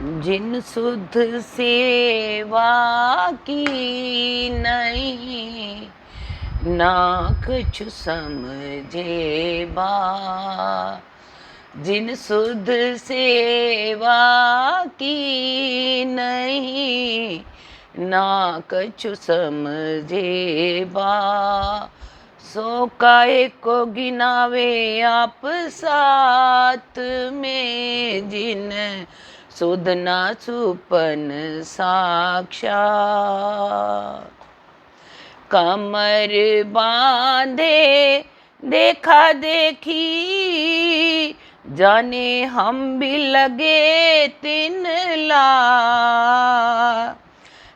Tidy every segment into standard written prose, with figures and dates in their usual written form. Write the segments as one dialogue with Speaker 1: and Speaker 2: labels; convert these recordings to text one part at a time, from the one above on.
Speaker 1: जिन सुध सेवा की नहीं, ना कछु समझे बा। जिन सुध सेवा की नहीं, ना कछु समझे बा। सो काय को गिनावे आप साथ में, जिन सुध ना सुपन साक्षात। कमर बांधे देखा देखी, जाने हम भी लगे तिन ला।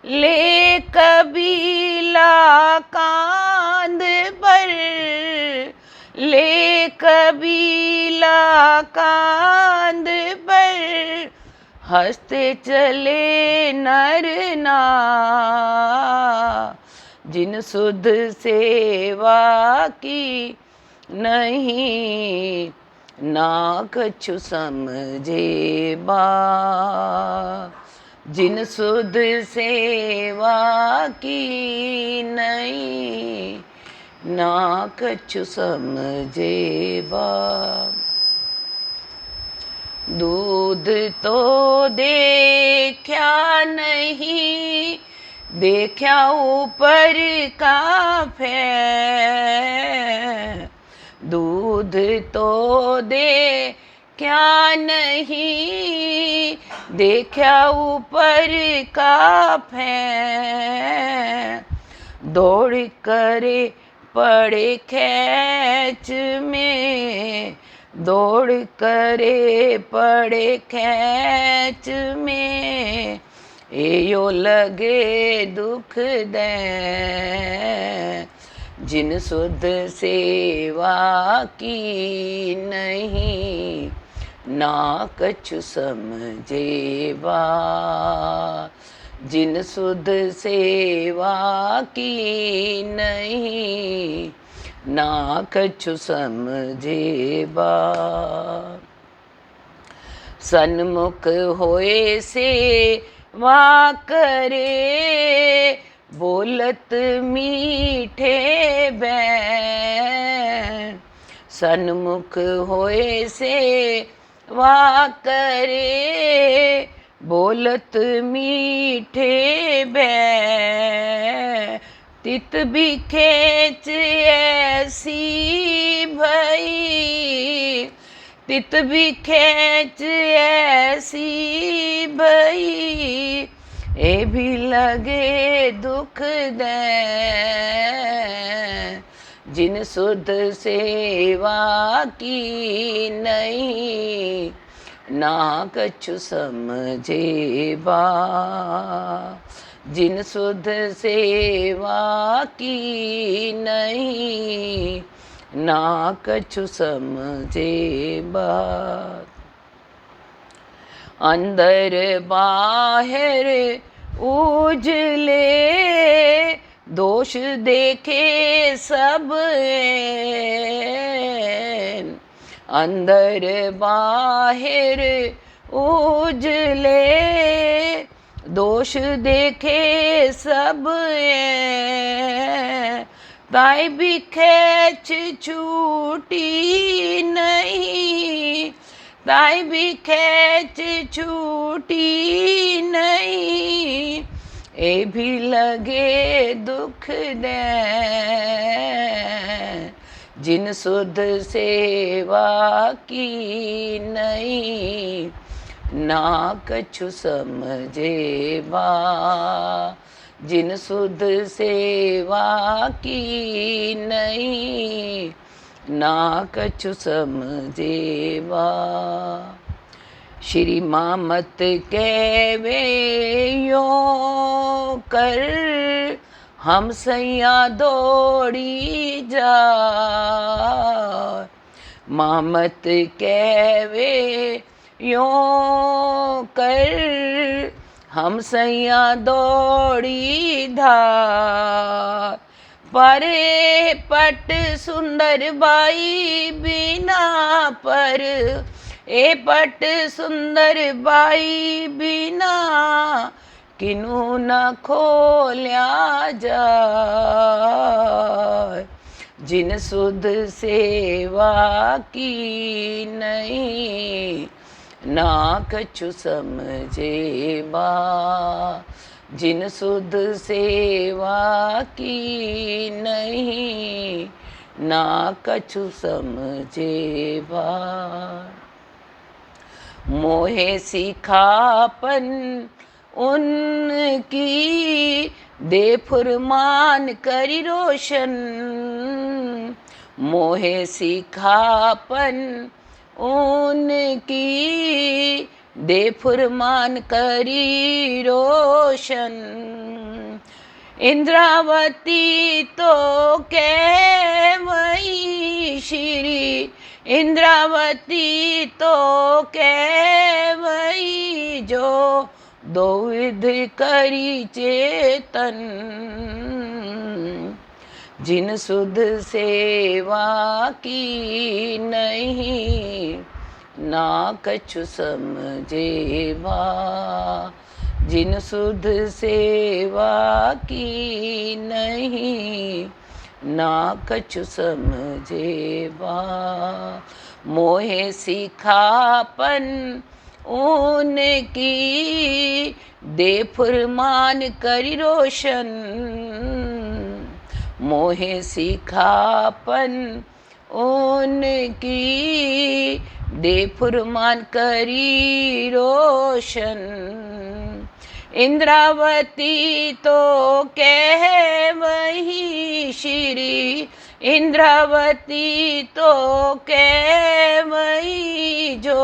Speaker 1: ले कबीला कांध पर, ले कबीला कांध पर, हंसते चले नर नार। जिन सुध सेवा की नहीं, ना कछु समझे बा। जिन सुध सेवा की नहीं, ना कछु समझे बा। दूध तो देखा नहीं, देखा ऊपर का फैल। दूध तो देखा नहीं, देखा ऊपर का फैल। दौड़ करे पड़े खेच में, दौड़ करे पड़े खेच में, एयो लगे दुख दे। जिन सुध सेवा की नहीं, ना कछु समझे बा। जिन सुध सेवा की नहीं, ना कछु समझे बा। सन्मुख होए से वा करे, बोलत मीठे बैन। सन्मुख होए से वा करे, बोलत मीठे बैन। तित भी खेच ऐसी भई, तित भी खेच ऐसी भई, ए भी लगे दुख दे। जिन सुध सेवा की नहीं, ना कछु समझे बा। जिन सुध सेवा की नहीं, ना कछु समझे बा। अंदर बाहर उजले, दोष देखे सब ऐन। अंदर बाहर उजले, दोष देखे सब ऐन। ताई भी खेच छूटी नहीं, ताई भी खेच छूटी नहीं, ए भी लगे दुख दे। जिन सुध सेवा की नहीं, ना कछु समझे बा। जिन सुध सेवा की नहीं, ना कछु समझे बा। श्री मामत कहवे यो कर, हम सैया दौड़ी जा। मामत कहवे यो कर, हम सैया दौड़ी धार। परे पट सुंदर बाई बिना पर, ए पट सुंदर बाई बिना किनु न खोल्या जाय। जिन सुध सेवा की नहीं ना कछु समझे बा। जिन सुध सेवा की नहीं ना कछु समझे बा। मोहे सिखापन उनकी दे फुरमान करी रोशन। मोहे सिखापन उनकी दे फुरमान करी रोशन। इंद्रावती तो कहवई श्री इंद्रावती तो कहवई जो दो विध करी चेतन। जिन सुध सेवा की नहीं ना कछु समझे बा। जिन सुध सेवा की नहीं ना कछु समझे बा। मोहे सिखापन उनकी दे फुरमान करी रोशन। मोहे सिखापन उनकी दे फुरमान करी रोशन। इंद्रावती तो कहवई श्री इंद्रावती तो कहवई जो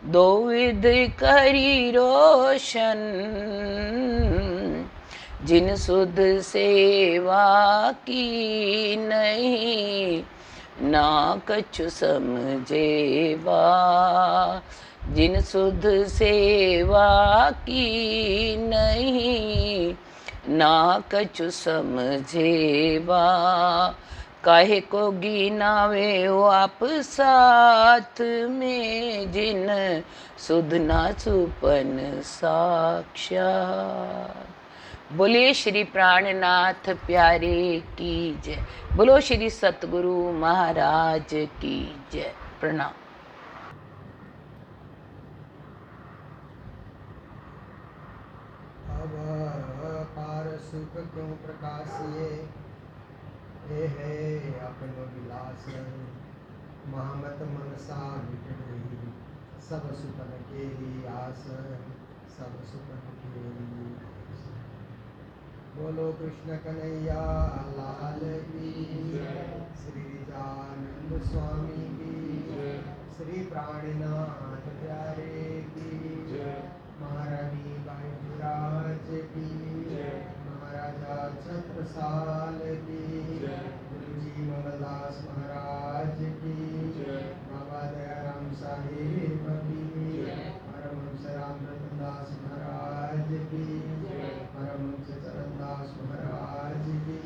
Speaker 1: दो विध करी रोशन। जिन सुध सेवा की नहीं ना कछु समझे बा। जिन सुध सेवा की नहीं ना कछु समझे बा। काहे को गिनावे वो आप साथ में जिन सुध ना सुपन साक्षात। बोलिए श्री प्राणनाथ प्यारे की जय। बोलो श्री सतगुरु महाराज की जय। प्रणाम।
Speaker 2: अब पार सुख क्यों प्रकाशिए ये है अपनो विलास। महामत मनसा मिट गई सब सुपन के आस। सब सुपन के आस। बोलो कृष्ण कन्हैया लाल की श्री जानंद स्वामी की श्री प्राणनाथ प्यारे की महारानी बाईराज की महाराजा छत्रसाल की गुरुजी ममदास महाराज की बाबा दयाराम साहेब की परमहंस रामरतन दास महाराज की परमहंस चरणदास महाराज की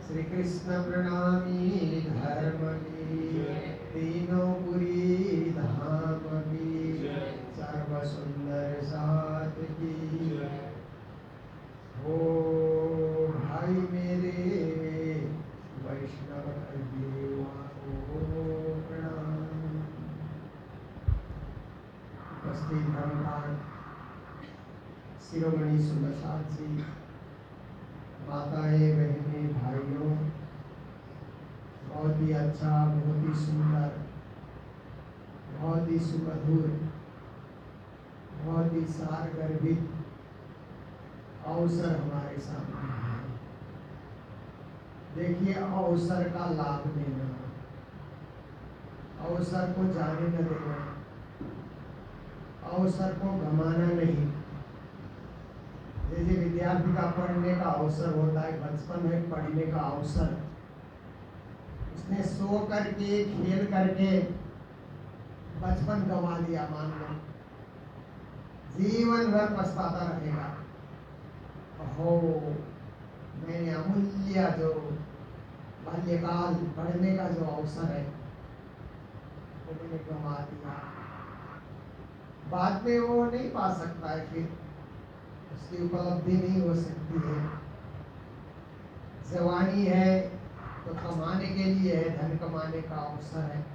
Speaker 2: श्री कृष्ण प्रणामी धर्म की तीनों पुरी धाम की सर्व सुंदर साथ की। ओ भाई मेरे वैष्णव देवा को प्रणाम। उपस्थित धर्मपाल शिरोमणि सुंदरसाद जी, माताएं बहनें भाइयों, बहुत ही अच्छा, बहुत ही सुंदर, बहुत ही सुमधुर, बहुत ही सार गर्भित अवसर हमारे सामने है। देखिए, अवसर का लाभ लेना, अवसर को जाने न देना, अवसर को गंवाना नहीं। जैसे विद्यार्थी का पढ़ने का अवसर होता है, बचपन में पढ़ने का अवसर, उसने सो करके खेल करके बचपन गंवा दिया, मान लो जीवन भर पछताता रहेगा। हो मैंने अमूल्य जो बाल्यकाल पढ़ने का जो अवसर है वो मैंने गंवा दिया। बाद में वो नहीं पा सकता है, फिर उसकी उपलब्धि नहीं हो सकती है। जवानी है तो कमाने के लिए है, धन कमाने का अवसर है।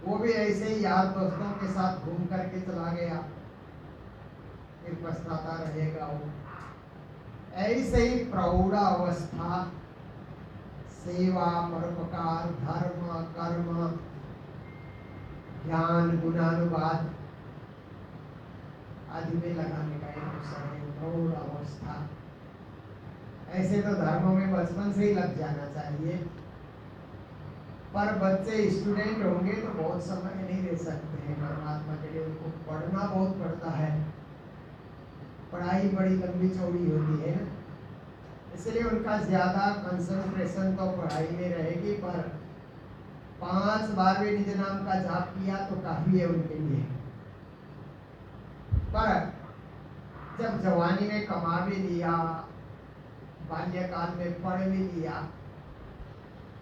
Speaker 2: वो भी ऐसे ही यार दोस्तों के साथ घूम करके चला गया, फिर पछताता रहेगा वो। ऐसे ही प्रौढ़ावस्था, सेवा, परोपकार, धर्म, कर्म, ज्ञान, गुणानुवाद आदि में लगाने का एक अवसर है प्रौढ़ावस्था। ऐसे तो धर्मों में बचपन से ही लग जाना चाहिए, पर बच्चे स्टूडेंट होंगे तो बहुत समय नहीं दे सकते हैं परमात्मा के लिए, उनको पढ़ना बहुत पड़ता है। पढ़ाई बड़ी लंबी चौड़ी होती है ना, इसलिए उनका ज्यादा कंसंट्रेशन तो पढ़ाई में रहेगी। पर 5 12वें निज नाम का जाप किया तो काफी है उनके लिए। पर जब जवानी में कमा भी लिया, बाल्यकाल में पढ़ भी लिया,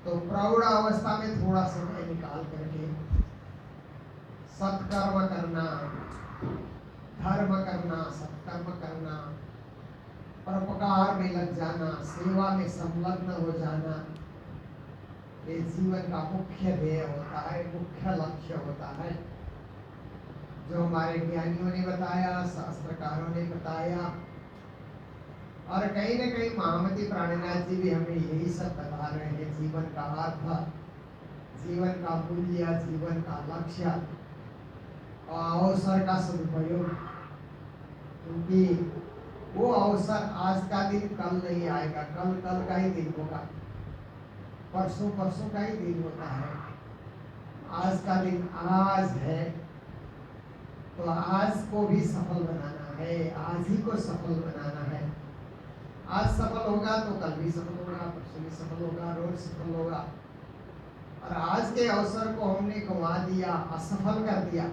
Speaker 2: तो प्रौढ़ अवस्था में थोड़ा समय निकाल करके सत्कर्म करना, धर्म करना, सत्कर्म करना, परोपकार में लग जाना, सेवा में संलग्न हो जाना, ये जीवन का मुख्य ध्येय होता है, मुख्य लक्ष्य होता है। जो हमारे ज्ञानियों ने बताया, शास्त्रकारों ने बताया, और कहीं न कहीं महामती प्राणनाथ जी भी हमें यही सब बता रहे हैं। जीवन का अर्थ, जीवन का मूल्य, जीवन का लक्ष्य और अवसर का सदुपयोग, क्योंकि वो अवसर आज का दिन कल नहीं आएगा, कल कल का ही दिन होगा, परसों परसों का ही दिन होता है। आज का दिन आज है, तो आज को भी सफल बनाना है, आज ही को सफल बनाना है। आज सफल होगा तो कल भी सफल होगा, परसों भी सफल होगा, रोज सफल होगा। और आज के अवसर को हमने गंवा दिया, असफल कर दिया।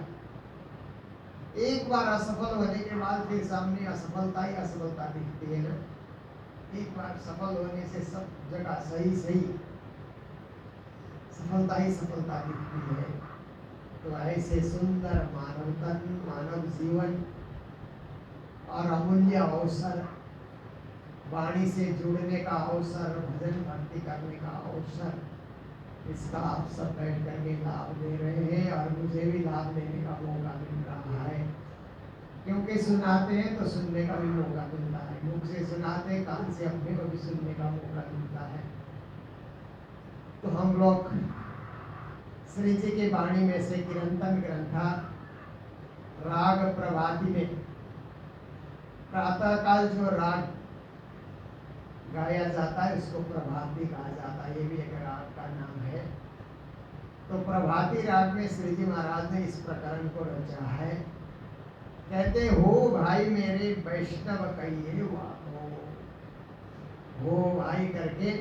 Speaker 2: एक बार असफल होने के बाद फिर सामने असफलता ही असफलता दिखती है ना। एक बार सफल होने से सब जगह सही सही सफलता ही सफलता दिखती है। तो ऐसे सुंदर मानव तन, मानव जीवन और अमूल्य अवसर, वाणी से जुड़ने का अवसर, भजन भक्ति करने का अवसर, इसका आप सब बैठ करके लाभ ले रहे हैं और मुझे भी लाभ लेने का मौका मिल रहा है। क्योंकि सुनाते हैं तो सुनने का भी मौका मिलता है, मुख से सुनाते हैं, कान से अपने को भी सुनने का मौका मिलता है। तो हम लोग श्री जी की वाणी में से किरंतन ग्रंथा राग प्रभाती में प्रातःकाल जो राग गाया जाता है उसको प्रभाती कहा जाता है, ये भी एक राग का नाम है। तो प्रभाती राग में श्री जी महाराज ने इस प्रकरण को रचा है। कहते हो भाई मेरे वैष्णव कहिए हो भाई करके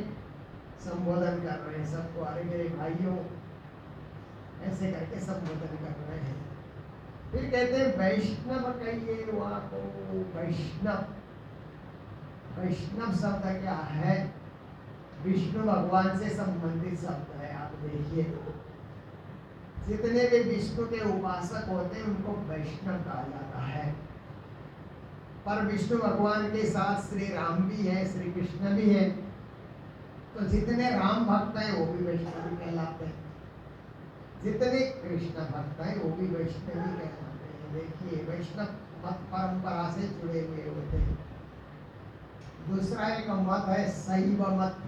Speaker 2: संबोधन कर रहे हैं सबको, अरे मेरे भाइयों ऐसे करके संबोधन कर रहे हैं। फिर कहते हैं वैष्णव कहिए वाको। वैष्णव, वैष्णव शब्द क्या है? विष्णु भगवान से संबंधित शब्द है। आप देखिए, जितने भी विष्णु के उपासक होते हैं उनको वैष्णव कहा जाता है। पर विष्णु भगवान के साथ श्री राम भी है, श्री कृष्ण भी है, तो जितने राम भक्त हैं वो भी वैष्णव कहलाते हैं, जितने कृष्ण भक्त हैं वो भी वैष्णवी कहलाते हैं। देखिए, वैष्णव मत परंपरा से जुड़े हुए होते हैं। दूसरा एक मत है शैव मत।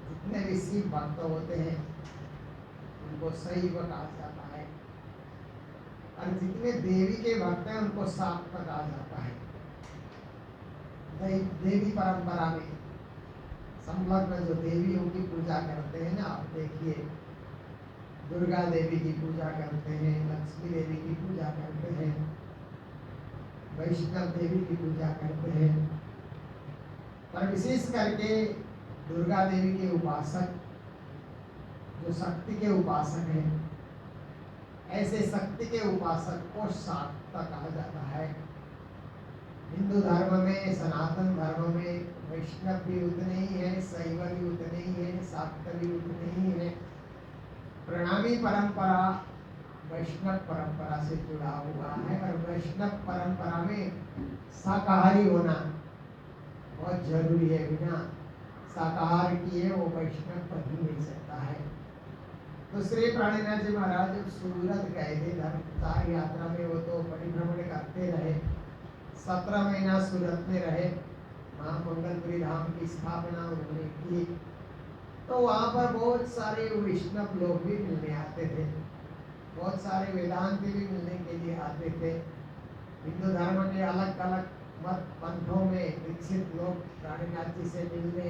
Speaker 2: जितने भी शिव भक्त होते हैं उनको शैव कहा जाता है, और जितने देवी के भक्त हैं उनको शाक्त कहा जाता है। देवी परंपरा में संलग्न जो देवियों की पूजा करते हैं ना, आप देखिए, दुर्गा देवी की पूजा करते हैं, लक्ष्मी देवी की पूजा करते हैं, वैष्णव देवी की पूजा करते हैं, पर विशेष करके दुर्गा देवी के उपासक जो शक्ति के उपासक हैं, ऐसे शक्ति के उपासक को शाक्त कहा जाता है। हिंदू धर्म में, सनातन धर्म में वैष्णव भी उतने ही है, शैव भी उतने ही है, शाक्त भी उतने ही है। प्रणामी परंपरा वैष्णव परंपरा से जुड़ा हुआ है और वैष्णव परंपरा में शाकाहारी होना बहुत जरूरी है। बिना शाकाहार किए वो वैष्णव बन ही नहीं सकता है। तो श्री प्राणनाथ जी महाराज जब सूरत गए थे धर्मचार यात्रा में, वो तो परिभ्रमण करते रहे, 17 महीना सूरत में रहे, वहाँ मंगलपुरी धाम की स्थापना उन्होंने की। तो वहाँ पर बहुत सारे वैष्णव लोग भी मिलने आते थे, बहुत सारे वेदांती भी मिलने के लिए आते थे। हिंदू धर्म के अलग अलग मत पंथों में दीक्षित लोग प्राणनाथ जी से मिलने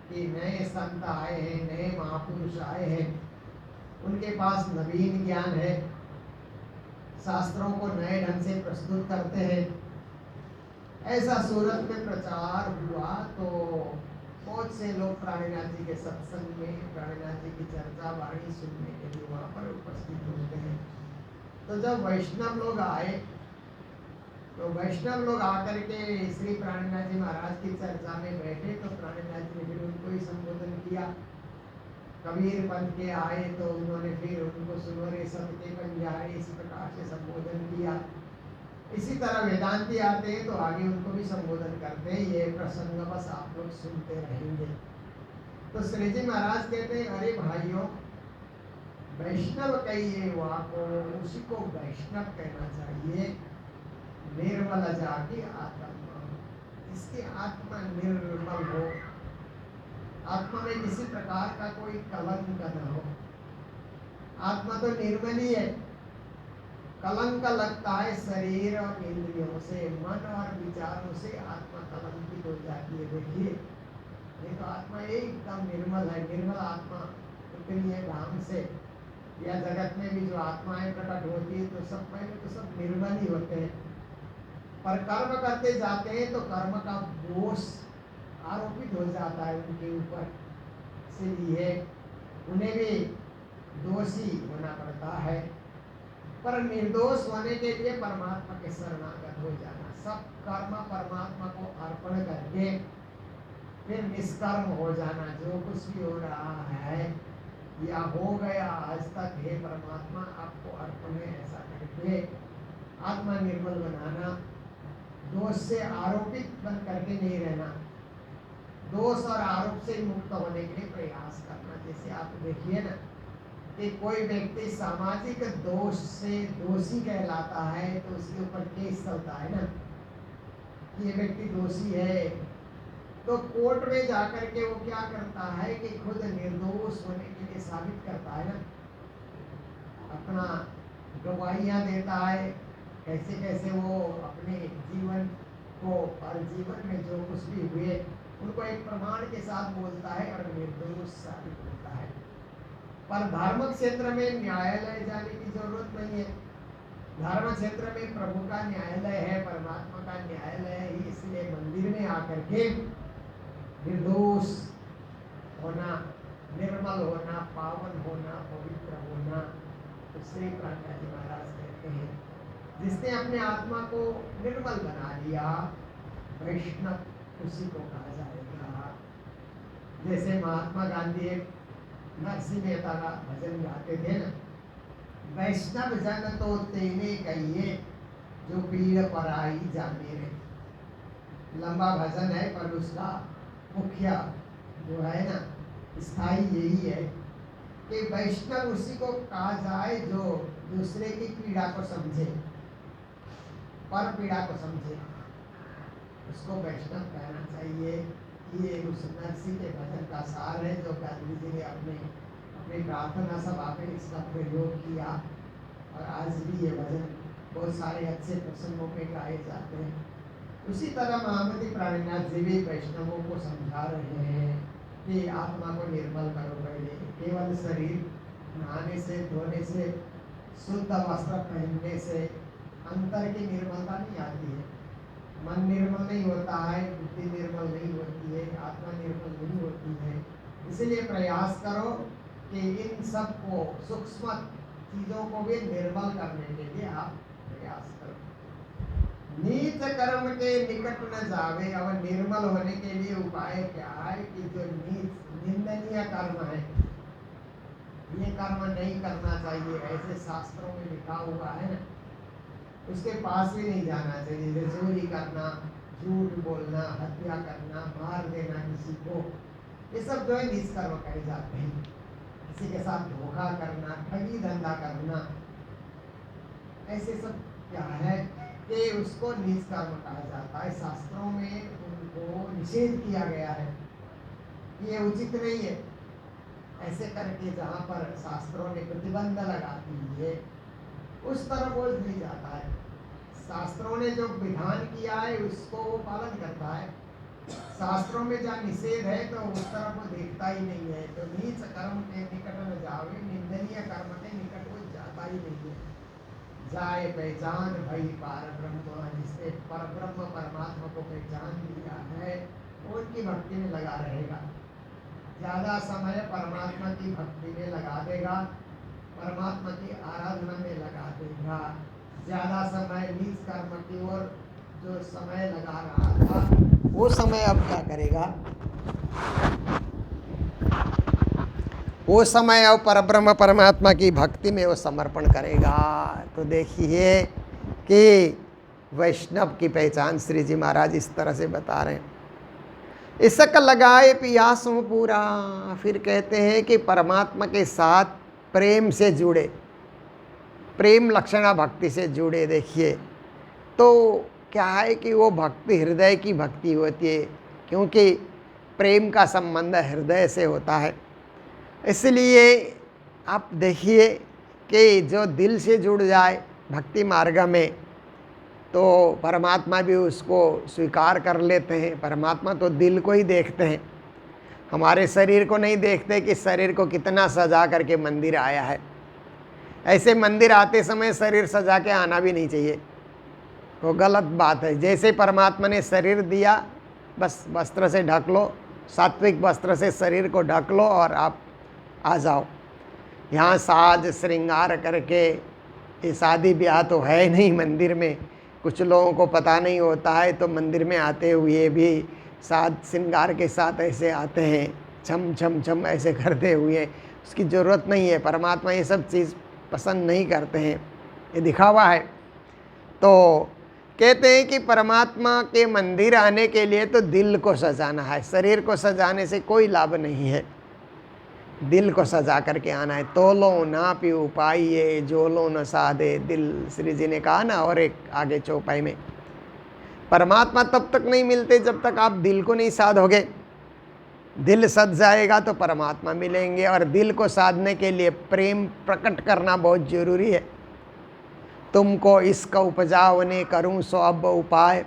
Speaker 2: कि नए संत आए हैं, नए महापुरुष आए हैं, उनके पास नवीन ज्ञान है, शास्त्रों को नए ढंग से प्रस्तुत करते हैं। ऐसा सूरत में प्रचार हुआ तो बहुत से लोग प्राणनाथ जी के सत्संग में, प्राणनाथ जी की चर्चा वाणी सुनने के लिए वहाँ पर उपस्थित होते हैं। तो जब वैष्णव लोग आए तो वैष्णव लोग आकर के श्री प्राणनाथ जी महाराज की चर्चा में बैठे, तो प्राणनाथ जी ने फिर उनको ही संबोधन किया। कबीर पंथ के आए तो उन्होंने फिर उनको सुनो रे सबके बंजारे, इस प्रकार से संबोधन किया। इसी तरह वेदांती आते हैं तो आगे उनको भी संबोधन करते हैं। ये प्रसंग बस आप लोग सुनते रहेंगे। तो श्री जी महाराज कहते हैं, अरे भाइयों, वैष्णव कहिए वहाँ को, उसी को वैष्णव कहना चाहिए। निर्मल जाति आत्मा, इसकी आत्मा निर्मल हो, आत्मा में किसी प्रकार का कोई कलंक न हो। आत्मा तो निर्मल ही है। कलंक लगता है शरीर और इंद्रियों से, मन और विचारों से आत्मा कलंकित हो जाती है। देखिए, ये तो आत्मा एकदम निर्मल है। निर्मल आत्मा उतनी है ढंग से, या जगत में भी जो आत्माएं प्रकट होती है तो सब में तो सब निर्मल ही होते हैं। पर कर्म करते जाते हैं तो कर्म का दोष आरोपित हो जाता है उनके ऊपर, इसलिए उन्हें भी दोषी होना पड़ता है। पर निर्दोष होने के लिए परमात्मा के शरणागत हो जाना, सब कर्म परमात्मा को अर्पण करके फिर निष्कर्म हो जाना। जो कुछ भी हो रहा है या हो गया आज तक, हे परमात्मा आपको अर्पण है, ऐसा करके आत्मा निर्मल बनाना। दोष से आरोपित बन करके नहीं रहना, दोष और आरोप से मुक्त होने के लिए प्रयास करना। जैसे आप देखिए ना कि कोई व्यक्ति सामाजिक दोष से दोषी कहलाता है तो उसके ऊपर केस चलता है ना, ये व्यक्ति दोषी है, तो कोर्ट में जाकर के वो क्या करता है कि खुद निर्दोष होने के लिए साबित करता है ना, अपना गवाहियां देता है, कैसे कैसे वो अपने जीवन को और जीवन में जो कुछ भी हुए उनको एक प्रमाण के साथ बोलता है और निर्दोष साबित होता है। पर धर्म क्षेत्र में न्यायालय जाने की जरूरत नहीं है। धर्म क्षेत्र में प्रभु का न्यायालय है, परमात्मा का न्यायालय है, इसलिए मंदिर में आकर के निर्दोष होना, निर्मल होना, पावन होना, पवित्र होना। तो श्री प्राणनाथ जी महाराज कहते हैं, जिसने अपने आत्मा को निर्मल बना लिया, वैष्णव उसी को कहा जाएगा। जैसे महात्मा गांधी एक नरसिंह मेहता का भजन गाते थे ना, वैष्णव जन तो तेने कहिए, जो पीड़ पराई जाने रे। लंबा भजन है पर उसका मुख्य जो है ना स्थाई यही है कि वैष्णव उसी को कहा जाए जो दूसरे की पीड़ा को समझे, पर पीड़ा को समझे, उसको वैष्णव कहना चाहिए। ये उस नरसिंह के भजन का सार है जो गांधी जी ने अपनी प्रार्थना सभा में इसका प्रयोग किया और आज भी ये भजन बहुत सारे अच्छे प्रसंगों में गाए जाते हैं। उसी तरह महामती प्राणनाथ जी भी वैष्णवों को समझा रहे हैं कि आत्मा को निर्मल करो। पहले केवल शरीर नहाने से, धोने से, शुद्ध वस्त्र पहनने से अंतर की निर्मलता नहीं आती है। मन निर्मल नहीं होता है, बुद्धि निर्मल नहीं होती है, आत्मा निर्मल नहीं होती है। इसलिए प्रयास करो कि इन सब को, सूक्ष्म चीजों को भी निर्मल करने के लिए आप प्रयास करो। नीच कर्म के निकट न जावे। अब निर्मल होने के लिए उपाय क्या है कि जो नीच निंदनीय कर्म है, ये कर्म नहीं करना चाहिए, ऐसे शास्त्रों में लिखा हुआ है ना, उसके पास भी नहीं जाना चाहिए। जैसे चोरी करना, झूठ बोलना, हत्या करना, मार देना किसी को, ये सब जो है निष्कर्म कहे जाते हैं। किसी के साथ धोखा करना, ठगी धंधा करना, ऐसे सब क्या है कि उसको निष्कर्म कहा जाता है। शास्त्रों में उनको निषेध किया गया है, ये उचित नहीं है। ऐसे करके जहाँ पर शास्त्रों ने प्रतिबंध लगा दी है, उस तरफ वो नहीं जाता है। शास्त्रों ने जो विधान किया है उसको वो पालन करता है। शास्त्रों में जहाँ निषेध है तो उस तरफ वो देखता ही नहीं है। तो नीच कर्म के निकट न जावे, निंदनीय कर्म के निकट वो जाता ही नहीं है। जाए पहचान भई पार ब्रह्म, जिसने पर ब्रह्म परमात्मा को पहचान लिया है वो उनकी भक्ति में लगा रहेगा। ज़्यादा समय परमात्मा की भक्ति में लगा देगा, परमात्मा की आराधना में लगा देगा। ज़्यादा समय नीच कर्म की ओर जो समय लगा रहा था वो समय अब क्या करेगा, वो समय अब परब्रह्म परमात्मा की भक्ति में वो समर्पण करेगा। तो देखिए कि वैष्णव की पहचान श्री जी महाराज इस तरह से बता रहे हैं। इसक लगाए पियासों पूरा, फिर कहते हैं कि परमात्मा के साथ प्रेम से जुड़े, प्रेम लक्षणा भक्ति से जुड़े। देखिए तो क्या है कि वो भक्ति हृदय की भक्ति होती है, क्योंकि प्रेम का संबंध हृदय से होता है। इसलिए आप देखिए कि जो दिल से जुड़ जाए भक्ति मार्ग में तो परमात्मा भी उसको स्वीकार कर लेते हैं। परमात्मा तो दिल को ही देखते हैं, हमारे शरीर को नहीं देखते कि शरीर को कितना सजा करके मंदिर आया है। ऐसे मंदिर आते समय शरीर सजा के आना भी नहीं चाहिए, वो गलत बात है। जैसे परमात्मा ने शरीर दिया बस वस्त्र से ढक लो, सात्विक वस्त्र से शरीर को ढक लो और आप आ जाओ। यहाँ साज श्रृंगार करके, ये शादी ब्याह तो है नहीं मंदिर में, कुछ लोगों को पता नहीं होता है तो मंदिर में आते हुए भी साज श्रृंगार के साथ ऐसे आते हैं, छम छम छम ऐसे करते हुए, उसकी ज़रूरत नहीं है। परमात्मा ये सब चीज़ पसंद नहीं करते हैं, ये दिखावा है। तो कहते हैं कि परमात्मा के मंदिर आने के लिए तो दिल को सजाना है, शरीर को सजाने से कोई लाभ नहीं है। दिल को सजा करके आना है। तोलो ना पीऊ पाइए, जोलो न साधे दिल, श्री जी ने कहा ना। और एक आगे चौपाई में, परमात्मा तब तक नहीं मिलते जब तक आप दिल को नहीं साधोगे। दिल सज जाएगा तो परमात्मा मिलेंगे। और दिल को साधने के लिए प्रेम प्रकट करना बहुत जरूरी है। तुमको इसका उपजाओ ने करूँ सो अब उपाय,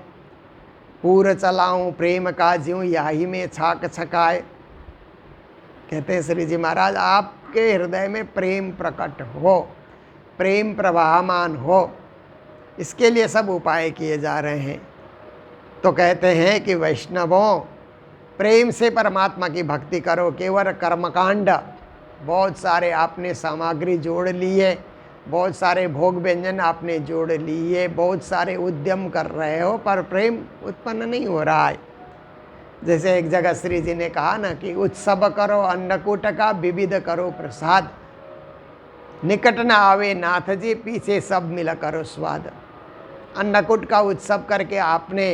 Speaker 2: पूर चलाऊँ प्रेम का ज्यूँ यही में छाक छकाए। कहते हैं श्री जी महाराज, आपके हृदय में प्रेम प्रकट हो, प्रेम प्रवाहमान हो, इसके लिए सब उपाय किए जा रहे हैं। तो कहते हैं कि वैष्णवों प्रेम से परमात्मा की भक्ति करो। केवल कर्मकांड, बहुत सारे आपने सामग्री जोड़ लिए, बहुत सारे भोग व्यंजन आपने जोड़ लिए, बहुत सारे उद्यम कर रहे हो, पर प्रेम उत्पन्न नहीं हो रहा है। जैसे एक जगह श्री जी ने कहा ना कि उत्सव करो अन्नकूट का, विविध करो प्रसाद, निकट न आवे नाथ जी, पीछे सब मिला करो स्वाद। अन्नकूट का उत्सव करके आपने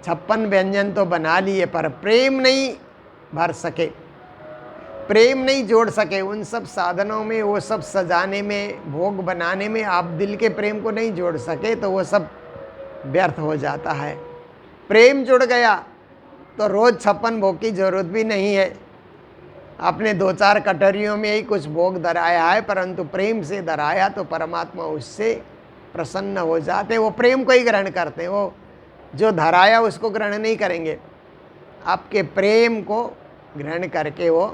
Speaker 2: 56 व्यंजन तो बना लिए, पर प्रेम नहीं भर सके, प्रेम नहीं जोड़ सके उन सब साधनों में, वो सब सजाने में, भोग बनाने में आप दिल के प्रेम को नहीं जोड़ सके तो वो सब व्यर्थ हो जाता है। प्रेम जुड़ गया तो रोज़ 56 भोग की जरूरत भी नहीं है। आपने 2-4 कटोरियों में ही कुछ भोग धराया है, परंतु प्रेम से धराया तो परमात्मा उससे प्रसन्न हो जाते। वो प्रेम को ही ग्रहण करते हैं, वो जो धराया उसको ग्रहण नहीं करेंगे, आपके प्रेम को ग्रहण करके वो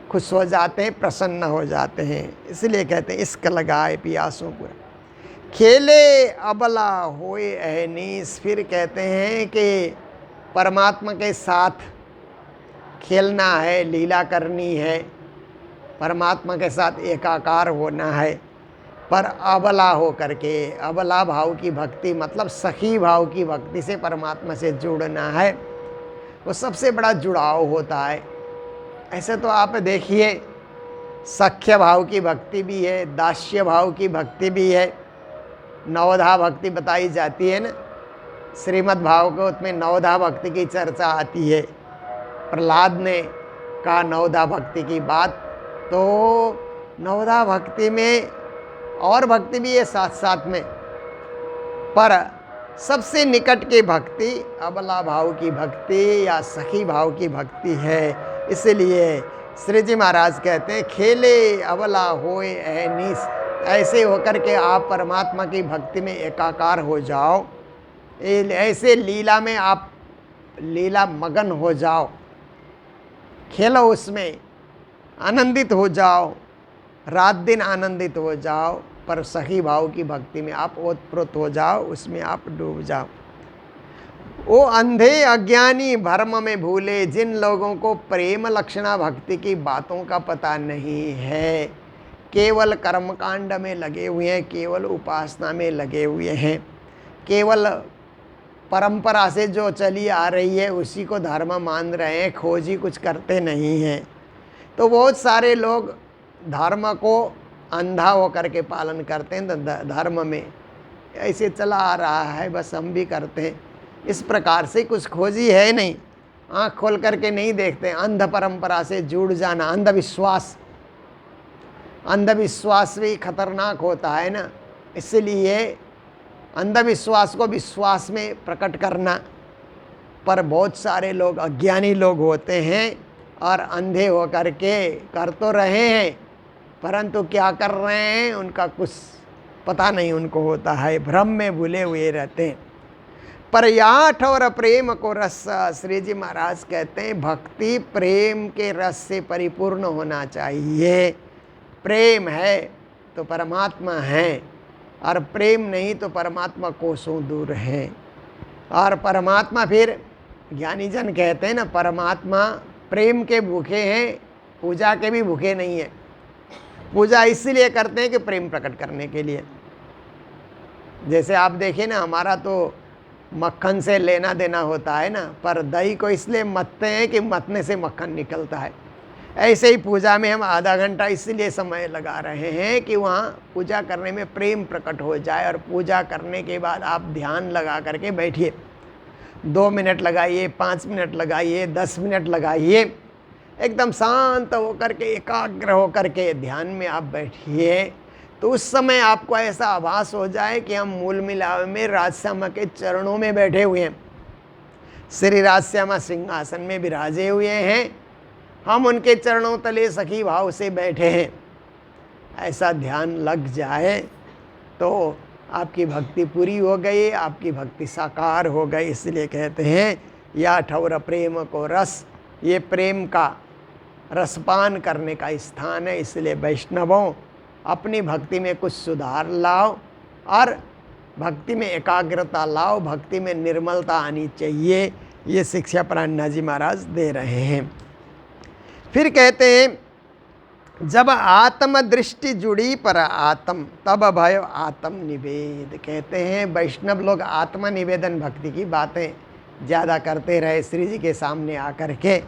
Speaker 2: खुश हो जाते हैं, प्रसन्न हो जाते हैं। इसलिए कहते हैं इसक लगाए पियासों पूरा, खेले अबला होए अहनीस। फिर कहते हैं कि परमात्मा के साथ खेलना है, लीला करनी है, परमात्मा के साथ एकाकार होना है, पर अबला हो करके, अबला भाव की भक्ति मतलब सखी भाव की भक्ति से परमात्मा से जुड़ना है। वो सबसे बड़ा जुड़ाव होता है। ऐसे तो आप देखिए सख्य भाव की भक्ति भी है, दास्य भाव की भक्ति भी है। नवधा भक्ति बताई जाती है ना, श्रीमद् भागवत में नवधा भक्ति की चर्चा आती है। प्रहलाद ने कहा नवधा भक्ति की बात, तो नवधा भक्ति में और भक्ति भी है साथ साथ में, पर सबसे निकट की भक्ति अबला भाव की भक्ति या सखी भाव की भक्ति है। इसलिए श्री जी महाराज कहते हैं खेले अबला होए ऐनीस, ऐसे होकर के आप परमात्मा की भक्ति में एकाकार हो जाओ, ऐसे लीला में आप लीला मगन हो जाओ, खेलो उसमें, आनंदित हो जाओ, रात दिन आनंदित हो जाओ, पर सखी भाव की भक्ति में आप ओतप्रोत हो जाओ, उसमें आप डूब जाओ। वो अंधे अज्ञानी भ्रम में भूले जिन लोगों को प्रेम लक्षणा भक्ति की बातों का पता नहीं है, केवल कर्मकांड में लगे हुए हैं, केवल उपासना में लगे हुए हैं, केवल परंपरा से जो चली आ रही है उसी को धर्म मान रहे हैं, खोजी कुछ करते नहीं हैं। तो बहुत सारे लोग धर्म को अंधा होकर के पालन करते हैं, धर्म में ऐसे चला आ रहा है, बस हम भी करते हैं, इस प्रकार से कुछ खोजी है नहीं, आँख खोल करके नहीं देखते। अंध परंपरा से जुड़ जाना, अंधविश्वास, अंधविश्वास भी खतरनाक होता है ना, इसलिए अंधविश्वास को विश्वास में प्रकट करना। पर बहुत सारे लोग अज्ञानी लोग होते हैं और अंधे होकर के कर तो रहे हैं, परंतु क्या कर रहे हैं उनका कुछ पता नहीं उनको होता है, भ्रम में भूले हुए रहते हैं। पर याठ और प्रेम को रस, श्री जी महाराज कहते हैं भक्ति प्रेम के रस से परिपूर्ण होना चाहिए। प्रेम है तो परमात्मा है, और प्रेम नहीं तो परमात्मा कोसों दूर है। और परमात्मा फिर ज्ञानी जन कहते हैं ना, परमात्मा प्रेम के भूखे हैं, पूजा के भी भूखे नहीं है। पूजा इसलिए करते हैं कि प्रेम प्रकट करने के लिए। जैसे आप देखिए ना, हमारा तो मक्खन से लेना देना होता है ना, पर दही को इसलिए मथते हैं कि मथने से मक्खन निकलता है। ऐसे ही पूजा में हम आधा घंटा इसलिए समय लगा रहे हैं कि वहाँ पूजा करने में प्रेम प्रकट हो जाए। और पूजा करने के बाद आप ध्यान लगा करके बैठिए, 2 मिनट लगाइए, 5 मिनट लगाइए, 10 मिनट लगाइए, एकदम शांत होकर के एकाग्र होकर के ध्यान में आप बैठिए। तो उस समय आपको ऐसा आभास हो जाए कि हम मूल मिलावे में राजश्यामा के चरणों में बैठे हुए हैं, श्री राजश्यामा सिंहासन में विराजे हुए हैं, हम उनके चरणों तले सखी भाव से बैठे हैं। ऐसा ध्यान लग जाए तो आपकी भक्ति पूरी हो गई, आपकी भक्ति साकार हो गई। इसलिए कहते हैं या ठौर प्रेम को रस, ये प्रेम का रसपान करने का स्थान है। इसलिए वैष्णवों अपनी भक्ति में कुछ सुधार लाओ और भक्ति में एकाग्रता लाओ, भक्ति में निर्मलता आनी चाहिए। ये शिक्षा प्राणनाथ जी महाराज दे रहे हैं। फिर कहते हैं जब आत्म दृष्टि जुड़ी पर आत्म तब भय आत्म निवेद। कहते हैं वैष्णव लोग आत्म निवेदन भक्ति की बातें ज़्यादा करते रहे श्री जी के सामने आकर के।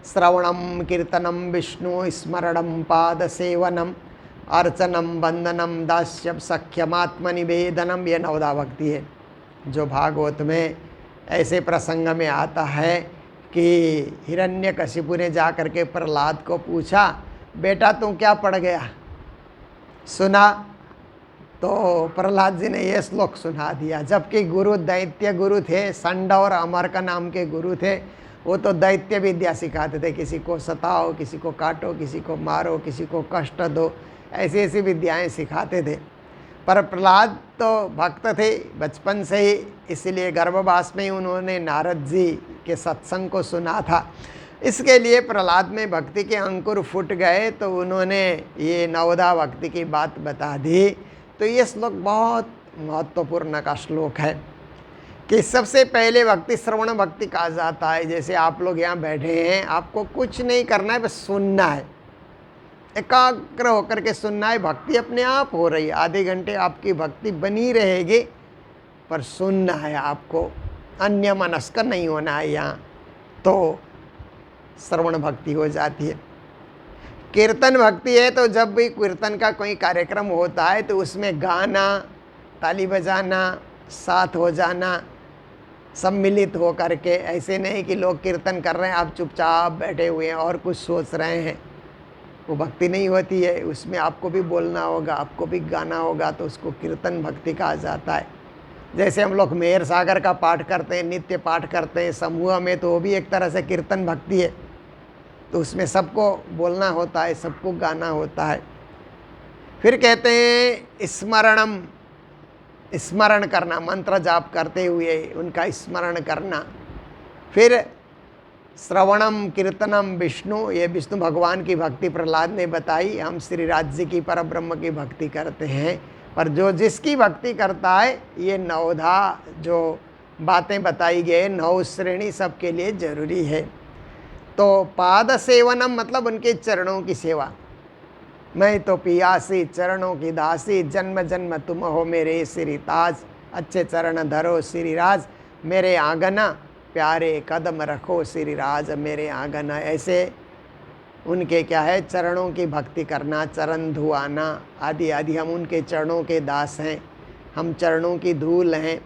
Speaker 2: श्रवणम कीर्तनम विष्णु स्मरणम पाद सेवनम अर्चनम वंदनम दास्यम सख्यमात्म निवेदनम, ये नवदा भक्ति है जो भागवत में ऐसे प्रसंग में आता है कि हिरण्यकशिपु ने जा कर के प्रहलाद को पूछा, बेटा तू क्या पढ़ गया, सुना। तो प्रहलाद जी ने ये श्लोक सुना दिया। जबकि गुरु दैत्य गुरु थे, संड और अमर का नाम के गुरु थे, वो तो दैत्य विद्या सिखाते थे, किसी को सताओ, किसी को काटो, किसी को मारो, किसी को कष्ट दो, ऐसी ऐसी विद्याएं सिखाते थे। पर प्रहलाद तो भक्त थे बचपन से ही, इसलिए गर्भवास में ही उन्होंने नारद जी के सत्संग को सुना था। इसके लिए प्रहलाद में भक्ति के अंकुर फूट गए, तो उन्होंने ये नवदा भक्ति की बात बता दी। तो ये श्लोक बहुत महत्वपूर्ण का श्लोक है कि सबसे पहले भक्ति श्रवण भक्ति कहा जाता है। जैसे आप लोग यहाँ बैठे हैं, आपको कुछ नहीं करना है, बस सुनना है, एकाग्र होकर के सुनना है, भक्ति अपने आप हो रही है। आधे घंटे आपकी भक्ति बनी रहेगी, पर सुनना है आपको, अन्य मनस्क नहीं होना है यहाँ, तो श्रवण भक्ति हो जाती है। कीर्तन भक्ति है तो जब भी कीर्तन का कोई कार्यक्रम होता है तो उसमें गाना, ताली बजाना, साथ हो जाना, सम्मिलित हो करके, ऐसे नहीं कि लोग कीर्तन कर रहे हैं आप चुपचाप बैठे हुए हैं और कुछ सोच रहे हैं, वो भक्ति नहीं होती है। उसमें आपको भी बोलना होगा, आपको भी गाना होगा, तो उसको कीर्तन भक्ति कहा जाता है। जैसे हम लोग मेहर सागर का पाठ करते हैं, नित्य पाठ करते हैं समूह में, तो वो भी एक तरह से कीर्तन भक्ति है। तो उसमें सबको बोलना होता है, सबको गाना होता है। फिर कहते हैं स्मरणम, स्मरण करना, मंत्र जाप करते हुए उनका स्मरण करना। फिर श्रवणम कीर्तनम विष्णु, ये विष्णु भगवान की भक्ति प्रहलाद ने बताई। हम श्री राज्य की पर ब्रह्म की भक्ति करते हैं, पर जो जिसकी भक्ति करता है, ये नवधा जो बातें बताई गए, 9 श्रेणी सबके लिए जरूरी है। तो पाद सेवनम मतलब उनके चरणों की सेवा। मैं तो पियासी चरणों की दासी, जन्म जन्म तुम हो मेरे श्री ताज, अच्छे चरण धरो श्री राज, मेरे आंगना प्यारे कदम रखो श्री राज मेरे आंगना। ऐसे उनके क्या है, चरणों की भक्ति करना, चरण धुआना आदि आदि। हम उनके चरणों के दास हैं, हम चरणों की धूल हैं,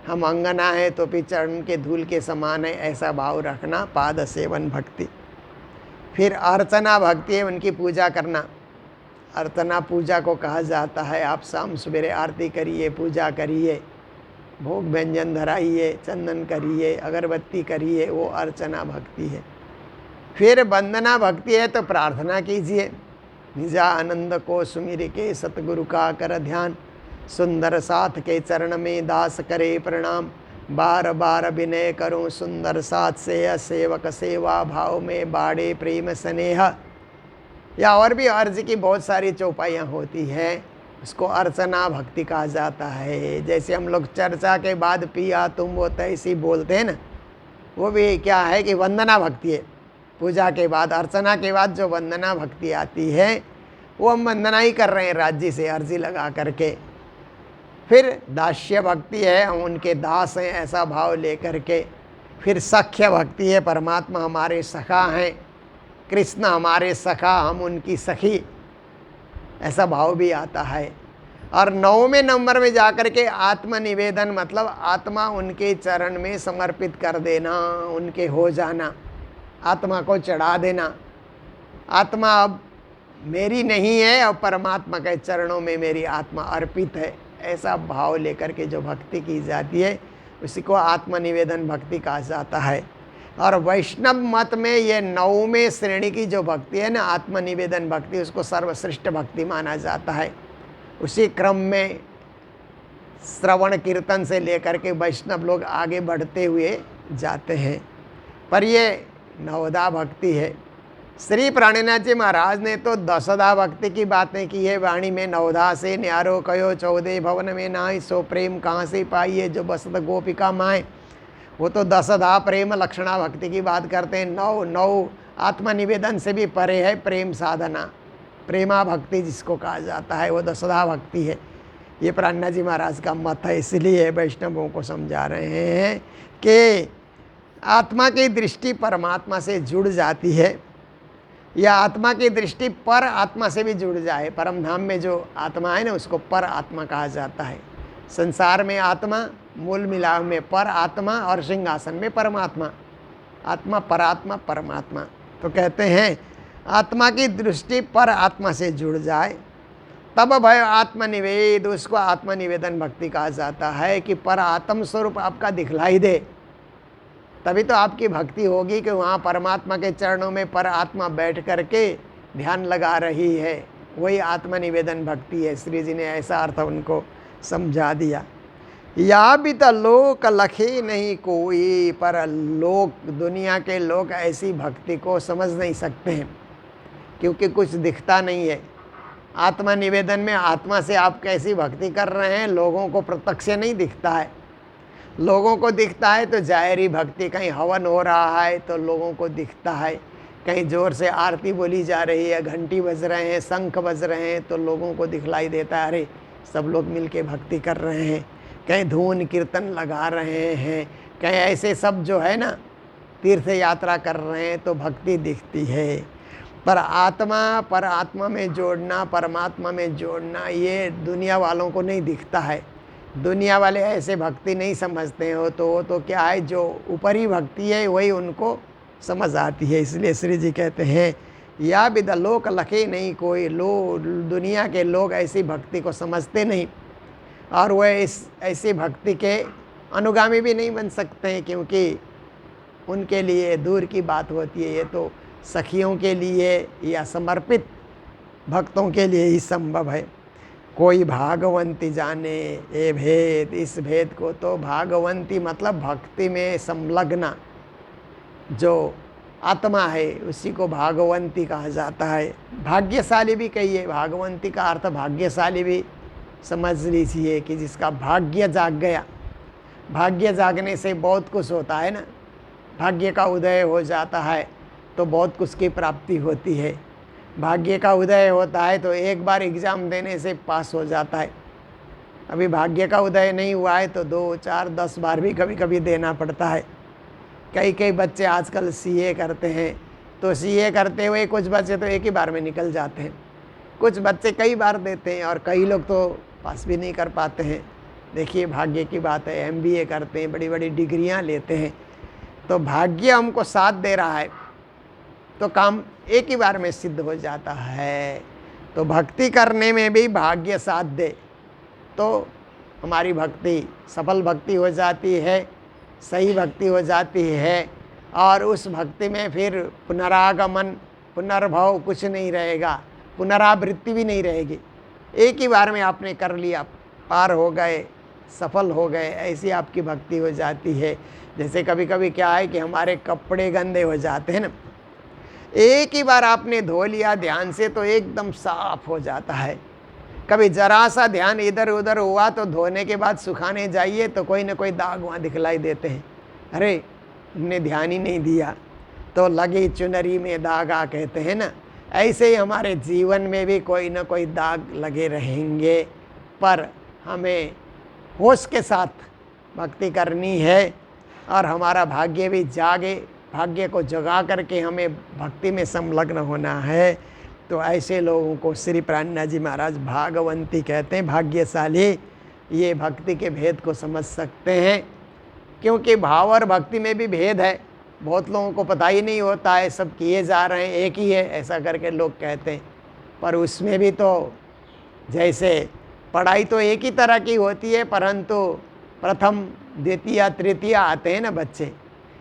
Speaker 2: हम अंगना है तो भी चरण के धूल के समान है, ऐसा भाव रखना, पाद सेवन भक्ति। फिर अर्चना भक्ति है, उनकी पूजा करना। अर्चना पूजा को कहा जाता है। आप शाम सवेरे आरती करिए, पूजा करिए, भोग व्यंजन धराइए, चंदन करिए, अगरबत्ती करिए, वो अर्चना भक्ति है। फिर वंदना भक्ति है, तो प्रार्थना कीजिए। निजा आनंद को सुमिर के सतगुरु का कर ध्यान, सुंदर साथ के चरण में दास करे प्रणाम, बार बार विनय करूं सुंदर साथ से, सेवक सेवा भाव में बाड़े प्रेम स्नेह। या और भी अर्ज की बहुत सारी चौपाइयाँ होती हैं, उसको अर्चना भक्ति कहा जाता है। जैसे हम लोग चर्चा के बाद पिया तुम वो तैसी बोलते हैं ना, वो भी क्या है कि वंदना भक्ति है। पूजा के बाद, अर्चना के बाद जो वंदना भक्ति आती है, वो हम वंदना ही कर रहे हैं राज्य से अर्जी लगा करके। फिर दास्य भक्ति है, हम उनके दास हैं ऐसा भाव लेकर के। फिर सख्य भक्ति है, परमात्मा हमारे सखा हैं, कृष्ण हमारे सखा, हम उनकी सखी, ऐसा भाव भी आता है। और 9वें नंबर में जाकर के आत्मनिवेदन मतलब आत्मा उनके चरण में समर्पित कर देना, उनके हो जाना, आत्मा को चढ़ा देना। आत्मा अब मेरी नहीं है, और परमात्मा के चरणों में मेरी आत्मा अर्पित है, ऐसा भाव लेकर के जो भक्ति की जाती है, उसी को आत्मनिवेदन भक्ति कहा जाता है। और वैष्णव मत में ये 9वें श्रेणी की जो भक्ति है ना, आत्मनिवेदन भक्ति, उसको सर्वश्रेष्ठ भक्ति माना जाता है। उसी क्रम में श्रवण कीर्तन से लेकर के वैष्णव लोग आगे बढ़ते हुए जाते हैं। पर ये 9धा भक्ति है। श्री प्राणनाथ जी महाराज ने तो 10धा भक्ति की बातें की है वाणी में। 9धा से न्यारो कयो 14 भवन में नाय, सो प्रेम कहाँ से पाइए जो बसत गोपिका माए। वो तो 10धा प्रेम लक्षणा भक्ति की बात करते हैं। 9 आत्मनिवेदन से भी परे है प्रेम साधना, प्रेमा भक्ति जिसको कहा जाता है, वो 10धा भक्ति है। ये प्राणनाथ जी महाराज का मत है, इसलिए वैष्णवों को समझा रहे हैं कि आत्मा की दृष्टि परमात्मा से जुड़ जाती है, या आत्मा की दृष्टि पर आत्मा से भी जुड़ जाए। परम धाम में जो आत्मा है ना, उसको पर आत्मा कहा जाता है। संसार में आत्मा, मूल मिलाव में पर आत्मा, और सिंहासन में परमात्मा। आत्मा परात्मा परमात्मा। तो कहते हैं आत्मा की दृष्टि पर आत्मा से जुड़ जाए, तब भय आत्मनिवेद, उसको आत्मनिवेदन भक्ति कहा जाता है। कि पर आत्म स्वरूप आपका दिखलाई दे, तभी तो आपकी भक्ति होगी कि वहाँ परमात्मा के चरणों में पर आत्मा बैठ करके ध्यान लगा रही है, वही आत्मनिवेदन भक्ति है। श्री जी ने ऐसा अर्थ उनको समझा दिया। या भी तो लोक लखे नहीं कोई, पर लोक, दुनिया के लोग ऐसी भक्ति को समझ नहीं सकते हैं, क्योंकि कुछ दिखता नहीं है। आत्मनिवेदन में आत्मा से आप कैसी भक्ति कर रहे हैं, लोगों को प्रत्यक्ष नहीं दिखता है। लोगों को दिखता है तो जाहिरी भक्ति, कहीं हवन हो रहा है तो लोगों को दिखता है, कहीं ज़ोर से आरती बोली जा रही है, घंटी बज रहे हैं, शंख बज रहे हैं, तो लोगों को दिखलाई देता है, अरे सब लोग मिलके भक्ति कर रहे हैं। कहीं धून कीर्तन लगा रहे हैं, कहीं ऐसे सब जो है ना तीर्थ यात्रा कर रहे हैं, तो भक्ति दिखती है। पर आत्मा में जोड़ना, परमात्मा में जोड़ना, ये दुनिया वालों को नहीं दिखता है। दुनिया वाले ऐसे भक्ति नहीं समझते हैं। वो तो क्या है, जो ऊपरी भक्ति है वही उनको समझ आती है। इसलिए श्री जी कहते हैं, या विद लोक लखे नहीं कोई, दुनिया के लोग ऐसी भक्ति को समझते नहीं, और वह ऐसी भक्ति के अनुगामी भी नहीं बन सकते हैं, क्योंकि उनके लिए दूर की बात होती है। ये तो सखियों के लिए या समर्पित भक्तों के लिए ही संभव है। कोई भागवंती जाने ये भेद, इस भेद को तो भागवंती मतलब भक्ति में संलग्ना जो आत्मा है उसी को भागवंती कहा जाता है। भाग्यशाली भी कहिए, भागवंती का अर्थ भाग्यशाली भी समझ लीजिए कि जिसका भाग्य जाग गया। भाग्य जागने से बहुत कुछ होता है ना, भाग्य का उदय हो जाता है तो बहुत कुछ की प्राप्ति होती है। भाग्य का उदय होता है तो एक बार एग्ज़ाम देने से पास हो जाता है। अभी भाग्य का उदय नहीं हुआ है तो 2, 4, 10 बार भी कभी कभी देना पड़ता है। कई बच्चे आजकल सीए करते हैं, तो सीए करते हुए कुछ बच्चे तो एक ही बार में निकल जाते हैं, कुछ बच्चे कई बार देते हैं, और कई लोग तो पास भी नहीं कर पाते हैं। देखिए भाग्य की बात है। MBA करते हैं, बड़ी बड़ी डिग्रियां लेते हैं, तो भाग्य हमको साथ दे रहा है तो काम एक ही बार में सिद्ध हो जाता है। तो भक्ति करने में भी भाग्य साथ दे तो हमारी भक्ति सफल भक्ति हो जाती है, सही भक्ति हो जाती है, और उस भक्ति में फिर पुनरागमन, पुनर्भव कुछ नहीं रहेगा, पुनरावृत्ति भी नहीं रहेगी। एक ही बार में आपने कर लिया, पार हो गए, सफल हो गए, ऐसी आपकी भक्ति हो जाती है। जैसे कभी कभी क्या है कि हमारे कपड़े गंदे हो जाते हैं ना, एक ही बार आपने धो लिया ध्यान से तो एकदम साफ हो जाता है। कभी जरा सा ध्यान इधर उधर हुआ तो धोने के बाद सुखाने जाइए तो कोई ना कोई दाग वहाँ दिखलाई देते हैं। अरे हमने ध्यान ही नहीं दिया, तो लगी चुनरी में दागा कहते हैं ना। ऐसे ही हमारे जीवन में भी कोई ना कोई दाग लगे रहेंगे, पर हमें होश के साथ भक्ति करनी है और हमारा भाग्य भी जागे। भाग्य को जगा करके हमें भक्ति में संलग्न होना है। तो ऐसे लोगों को श्री प्राणनाथ जी महाराज भागवंती कहते हैं, भाग्यशाली। ये भक्ति के भेद को समझ सकते हैं, क्योंकि भाव और भक्ति में भी भेद है। बहुत लोगों को पता ही नहीं होता है, सब किए जा रहे हैं, एक ही है ऐसा करके लोग कहते हैं। पर उसमें भी तो जैसे पढ़ाई तो एक ही तरह की होती है, परंतु प्रथम द्वितीय तृतीय आते हैं ना बच्चे,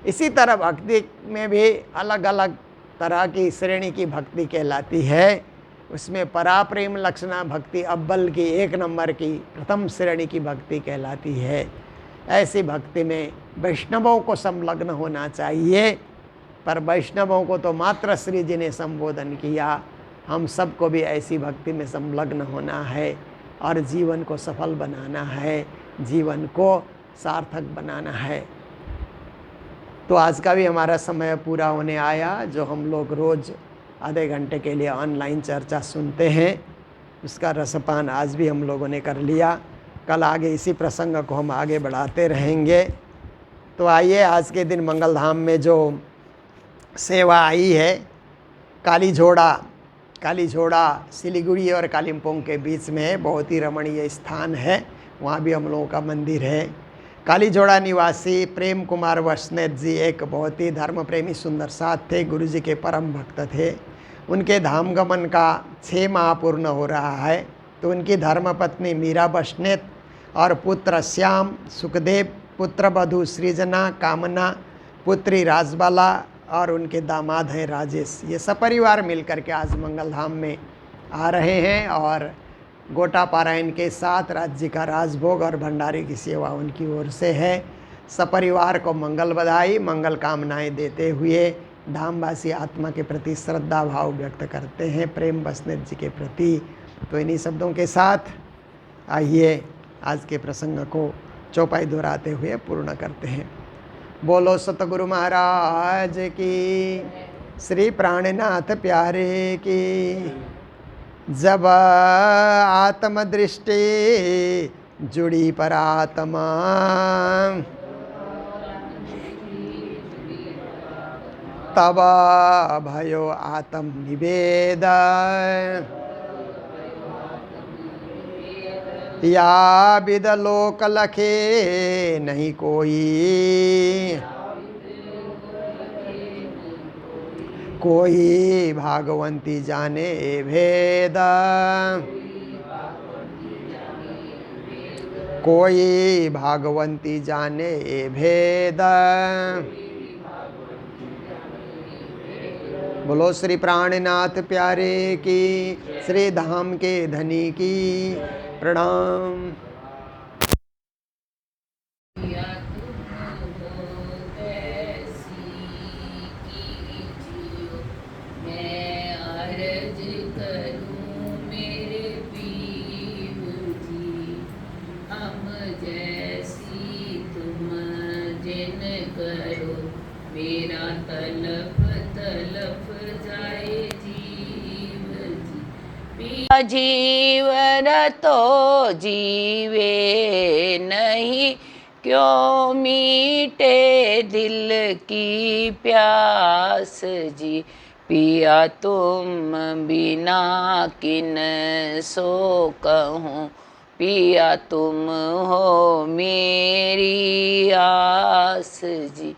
Speaker 2: इसी तरह भक्ति में भी अलग अलग तरह की श्रेणी की भक्ति कहलाती है। उसमें पराप्रेम लक्षणा भक्ति अव्वल की, 1 नंबर की प्रथम श्रेणी की भक्ति कहलाती है। ऐसी भक्ति में वैष्णवों को संलग्न होना चाहिए। पर वैष्णवों को तो मात्र श्री जी ने संबोधन किया, हम सबको भी ऐसी भक्ति में संलग्न होना है और जीवन को सफल बनाना है, जीवन को सार्थक बनाना है। तो आज का भी हमारा समय पूरा होने आया। जो हम लोग रोज़ आधे घंटे के लिए ऑनलाइन चर्चा सुनते हैं, उसका रसपान आज भी हम लोगों ने कर लिया। कल आगे इसी प्रसंग को हम आगे बढ़ाते रहेंगे। तो आइए, आज के दिन मंगलधाम में जो सेवा आई है, काली झोड़ा सिलीगुड़ी और कालिम्पोंग के बीच में है, बहुत ही रमणीय स्थान है। वहाँ भी हम लोगों का मंदिर है। काली झोड़ा निवासी प्रेम कुमार वैष्णव जी एक बहुत ही धर्म प्रेमी सुंदर साथ थे, गुरु जी के परम भक्त थे। उनके धाम गमन का 6 माह पूर्ण हो रहा है। तो उनकी धर्मपत्नी मीरा वैष्णव और पुत्र श्याम, सुखदेव, पुत्र वधू सृजना, कामना, पुत्री राजबाला और उनके दामाद हैं राजेश। ये सपरिवार मिलकर के आज मंगलधाम में आ रहे हैं और गोटा पारायण के साथ राज्य का राजभोग और भंडारे की सेवा उनकी ओर से है। सपरिवार को मंगल बधाई, मंगल कामनाएं देते हुए धामवासी आत्मा के प्रति श्रद्धा भाव व्यक्त करते हैं, प्रेम वैष्णव जी के प्रति। तो इन्हीं शब्दों के साथ आइए आज के प्रसंग को चौपाई दोहराते हुए पूर्ण करते हैं। बोलो सतगुरु महाराज की, श्री प्राणनाथ प्यारे की। जब आत्मदृष्टि जुड़ी परात्मा, तब भयो आत्म निवेद या विद लोक लखे नहीं कोई कोई भागवंती जाने भेद कोई भागवंती जाने भेद बोलो श्री प्राणनाथ प्यारे की श्री धाम के धनी की प्रणाम।
Speaker 1: या तुम हो कैसी कीजियो, मैं अर्ज करूं मेरे पीर जी। हम जैसी तुम जिन करो, मेरा तलफ तलफ जाए जीव जी। पिया जीवन तो जीवे नहीं, क्यों मीटे दिल की प्यास जी। पिया तुम बिना किन सो कहूँ, पिया तुम हो मेरी आस जी।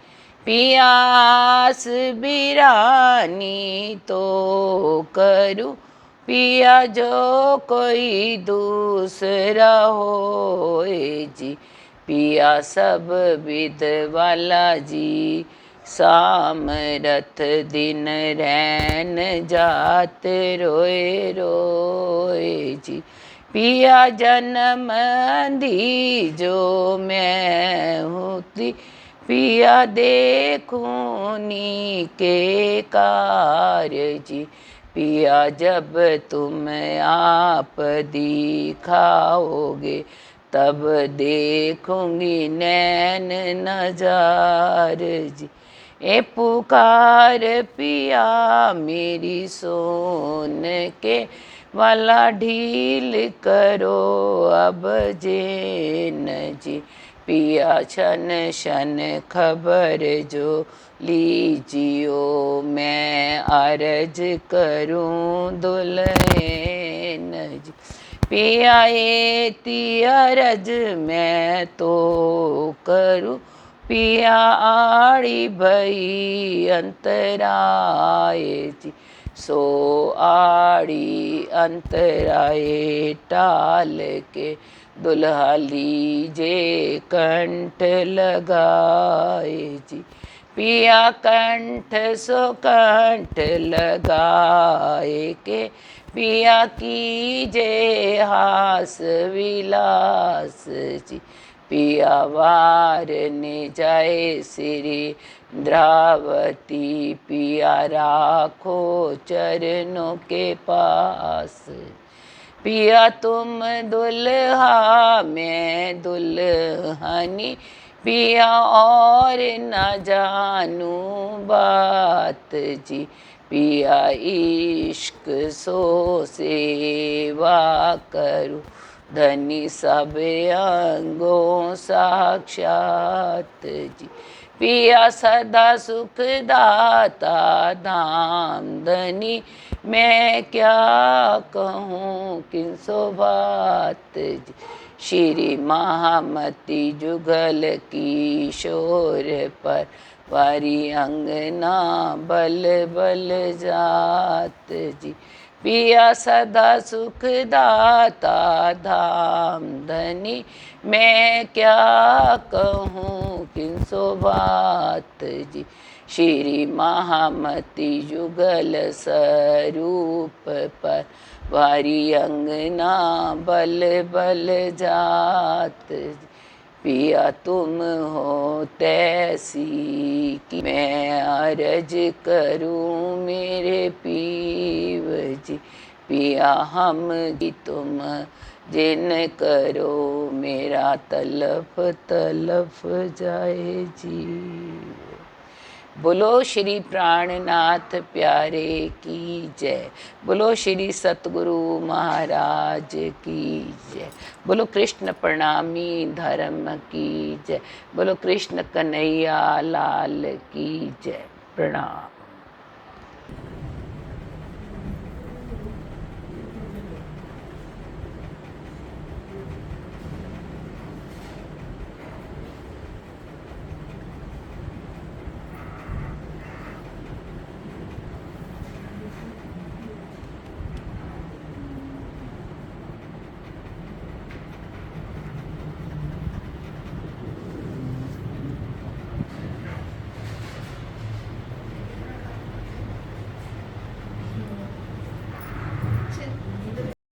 Speaker 1: पियास बिरानी तो करूँ, पिया जो कोई दूसरा होए जी। पिया सब विद वाला जी, सामरथ दिन रैन जात रोए रोए जी। पिया जन्म दी जो मैं होती, पिया देखूनी के कार्य जी। पिया जब तुम आप दिखाओगे, तब देखूंगी नैन नजार जी। ए पुकार पिया मेरी सोन के, वाला ढील करो अब जेन जी। पिया शन शन खबर जो लीजियो, मैं अर्ज करूं दुल्हन जी। पिया एती अर्ज मैं तो करूं, पिया आड़ी भई अंतराय जी। सो आड़ी अंतराय टाल के, दुल्हा लीजे कंठ लगाए जी। पिया कंठ सो कंठ लगाए के, पिया कीजे हास विलास जी। पिया वार ने जाए श्री द्रावती, पिया राखो चरणों के पास। पिया तुम दुल्हा मैं दुल्हनी, पिया और न जानू बात जी। पिया इश्क सो सेवा करूं, धनी सब अंगों साक्षात जी। पिया सदा सुख दाता धाम धनी, मैं क्या कहूँ किन सो बात जी। श्री महामती जुगल किशोर पर, वारी अंगना बल बल जात जी। पिया सदा सुख दाता धाम धनी, मैं क्या कहूँ किन सो बात जी। श्री महामती जुगल स्वरूप पर, वारी अंगना बल बल जात जी। पिया तुम हो तैसी कि मैं अर्ज करूं मेरे पीव जी। पिया हम की तुम जिन करो, मेरा तलफ तलफ जाए जी। बोलो श्री प्राणनाथ प्यारे की जय। बोलो श्री सतगुरु महाराज की जय। बोलो कृष्ण प्रणामी धर्म की जय। बोलो कृष्ण कन्हैया लाल की जय। प्रणाम।